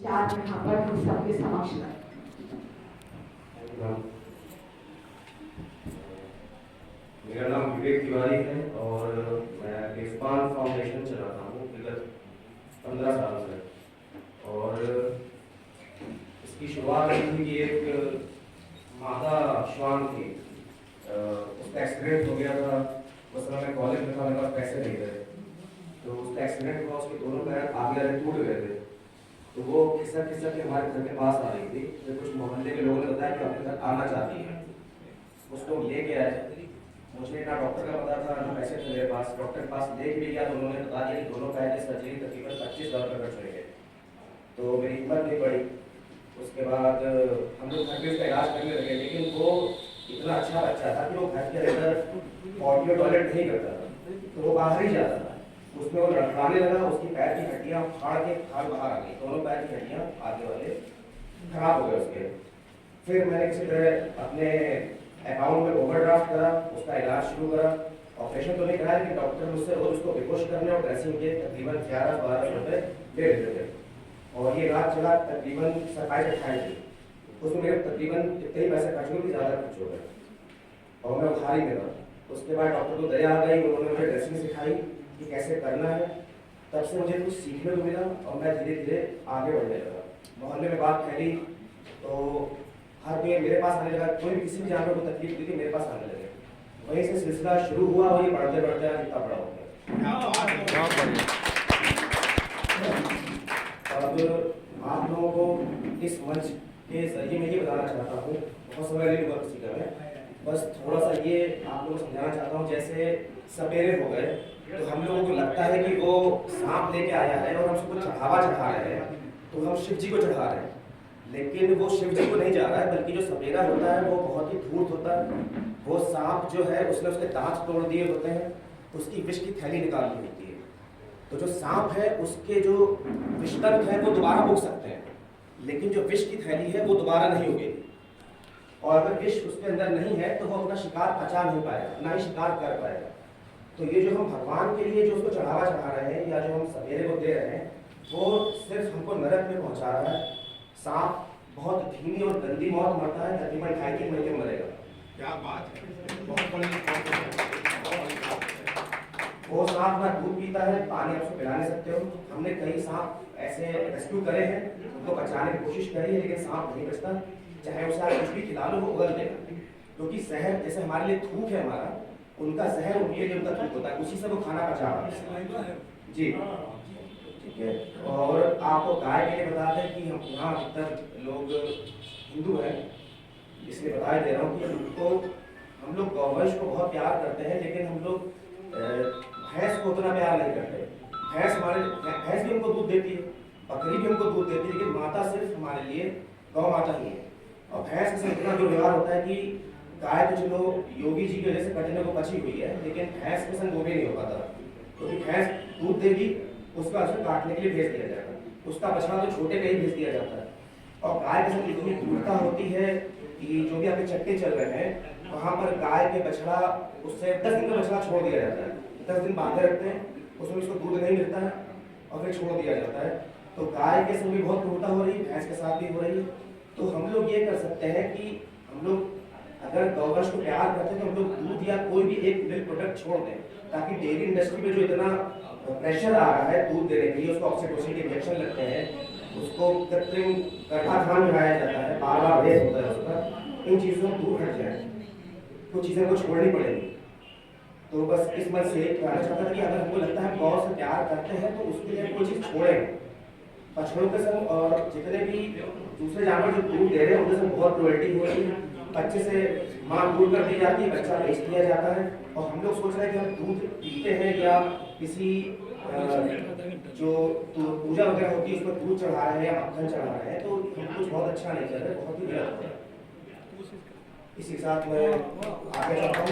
विचार यहाँ पर हम सबके समक्ष रखें। मेरा नाम विवेक तिवारी है और मैं देशपाल फाउंडेशन चलाता हूँ विगत 15 साल से। और इसकी शुरुआत हुई थी कि एक मादा श्वान थी, उसका एक्सीडेंट हो गया था। उस समय मैं कॉलेज में था, मेरे पास पैसे नहीं थे, तो उसका एक्सीडेंट हुआ, उसके दोनों पैर आगे वाले टूट गए थे। तो वो खिसक खिसक के हमारे घर के पास आ रही थी। फिर कुछ मोहल्ले के लोगों ने बताया कि अपने घर आना चाहती है। उसको लेके आए। मुझे ना डॉक्टर का पता था ना पैसे थे मेरे पास। डॉक्टर के पास लेके भी गया तो उन्होंने बता दिया कि दोनों पैर की सर्जरी तकरीबन 25,000 रुपये खर्च होंगे। तो मेरी हिम्मत नहीं पड़ी। उसके बाद हम लोग घर पे उसका इलाज करने लगे, लेकिन वो इतना अच्छा बच्चा था कि वो घर के अंदर ऑडियो टॉयलेट नहीं करता था, तो वो बाहर ही जाता था। उसमें वो लड़खाने लगा, उसकी पैर की हड्डियाँ फाड़ के खाल बाहर आ गई, दोनों पैर की हड्डियाँ आगे वाले खराब हो गए उसके। फिर मैंने किसी तरह अपने अकाउंट में ओवरड्राफ्ट करा, उसका इलाज शुरू करा। ऑपरेशन तो नहीं कराया, लेकिन डॉक्टर मुझसे रोज उसको बेहोश करने और ड्रेसिंग के तकरीबन 11-12 रुपये दे देते थे। और ये इलाज चला तकरीबन 27-28 दिन। उसमें मेरे तकरीबन इतने ही पैसे खर्च हुए कि ज़्यादा खर्च हो गए और मैं उधारी में रहा। उसके बाद डॉक्टर को दया आ गई, उन्होंने मुझे ड्रेसिंग सिखाई कि कैसे करना है। तब से मुझे कुछ सीखने को मिला और मैं धीरे धीरे आगे बढ़ने लगा। मोहल्ले में बात फैली तो हर कोई मेरे पास आने लगा। कोई भी किसी भी जानवर को तकलीफ दी थी मेरे पास आने लगे। वहीं से सिलसिला शुरू हुआ और ये बढ़ते बढ़ते आज इतना बड़ा हो गया। अब आप लोगों को इस मंच के जरिए मैं ये बताना चाहता हूँ, बहुत समय नहीं हुआ किसी का, मैं बस थोड़ा सा ये आप लोगों को समझाना चाहता हूँ। जैसे सपेरे हो गए तो हम लोगों को लगता है कि वो सांप लेके आया है और हम उसको चढ़ावा चढ़ा रहे हैं, तो हम शिव जी को चढ़ा रहे हैं। लेकिन वो शिव जी को नहीं जा रहा है, बल्कि जो सपेरा होता है वो बहुत ही धूर्त होता है। वो सांप जो है उसने उसके दांत तोड़ दिए होते हैं, उसकी विष की थैली निकालनी होती है। तो जो सांप है उसके जो विषतंत्र है वो दोबारा उग सकते हैं, लेकिन जो विष की थैली है वो दोबारा नहीं उगेगी। और अगर विष उसके अंदर नहीं है तो वो अपना शिकार पचा नहीं पाएगा, ना ही शिकार कर पाएगा। तो ये जो हम भगवान के लिए जो उसको चढ़ावा चढ़ा रहे हैं या जो हम सपेरे को दे रहे हैं, वो सिर्फ हमको नरक में पहुंचा रहा है। सांप बहुत धीमी और गंदी मौत मरता है, तकरीबन 2.5 महीने में मरेगा। क्या बात है, बहुत बड़ी। वो सांप ना दूध पीता है, पानी आप उसको पिला नहीं सकते हो। हमने कई सांप ऐसे रेस्क्यू करे हैं, उनको बचाने की कोशिश करी है, लेकिन सांप नहीं बचता। चाहे उसे आप कुछ भी खिला लो वो उगल देगा, क्योंकि जहर जैसे हमारे लिए थूक है हमारा, उनका जहर उनके लिए उनका थूक होता है, उसी से वो खाना पचा रहा है। जी ठीक है। और आपको गाय के लिए बता दें कि हम यहाँ अधिकतर लोग हिंदू हैं, इसलिए बता दे रहा हूँ कि हम लोग गौवंश को बहुत प्यार करते हैं, लेकिन हम लोग भैंस को उतना प्यार नहीं करते। भैंस भी हमको दूध देती है, बकरी भी हमको दूध देती है, लेकिन माता सिर्फ हमारे लिए गौ माता ही है। और भैंस के साथ इतना दुर्व्यवहार होता है कि गाय तो चलो योगी जी की वजह से कटने को बची हुई है, लेकिन भैंस के संग वो भी नहीं हो पाता, क्योंकि भैंस दूध देगी उसका असर काटने के लिए भेज दिया जाता है, उसका बछड़ा तो छोटे पे ही भेज दिया जाता है। और गाय के साथ इतनी क्रूरता होती है कि जो भी आपके चट्टे चल रहे हैं वहाँ पर गाय के बछड़ा उससे 10 दिन का बछड़ा छोड़ दिया जाता है। 10 दिन बांधे रखते हैं, उसमें उसको दूध नहीं मिलता है और फिर छोड़ दिया जाता है। तो गाय के संग भी बहुत क्रूरता हो रही है, भैंस के साथ भी हो रही है। तो हम लोग ये कर सकते हैं कि हम लोग अगर गौवंश को प्यार करते हैं तो हम लोग दूध या कोई भी एक मिल्क प्रोडक्ट छोड़ दें, ताकि डेयरी इंडस्ट्री में जो इतना प्रेशर आ रहा है दूध देने के लिए, उसको ऑक्सीटोसिन के इंजेक्शन लगते हैं, उसको कृत्रिम गर्भाधान लगाया जाता है, बार-बार रेस होता है उसका, इन चीज़ों से दूर हट जाए, कुछ चीज़ें को छोड़नी पड़ेगी। तो बस इस मन से कहना चाहता था कि अगर हमको लगता है गौ से प्यार करते हैं तो उसके लिए कोई चीज़ छोड़ें। बछड़ों के संग और जितने भी दूसरे जानवर जो दूध दे रहे हैं उनके संग बहुत क्रुएल्टी हो रही है। बच्चे से माँ दूर कर दी जाती है, बच्चा बेच दिया जाता है, और हम लोग सोच रहे हैं कि हम दूध पीते हैं या किसी जो पूजा वगैरह होती है उस पर दूध चढ़ा रहे हैं या मक्खन चढ़ा रहे हैं, तो हम कुछ बहुत अच्छा नहीं कर रहे, बहुत ही गलत है। इसी के साथ मैं आगे चलता हूँ।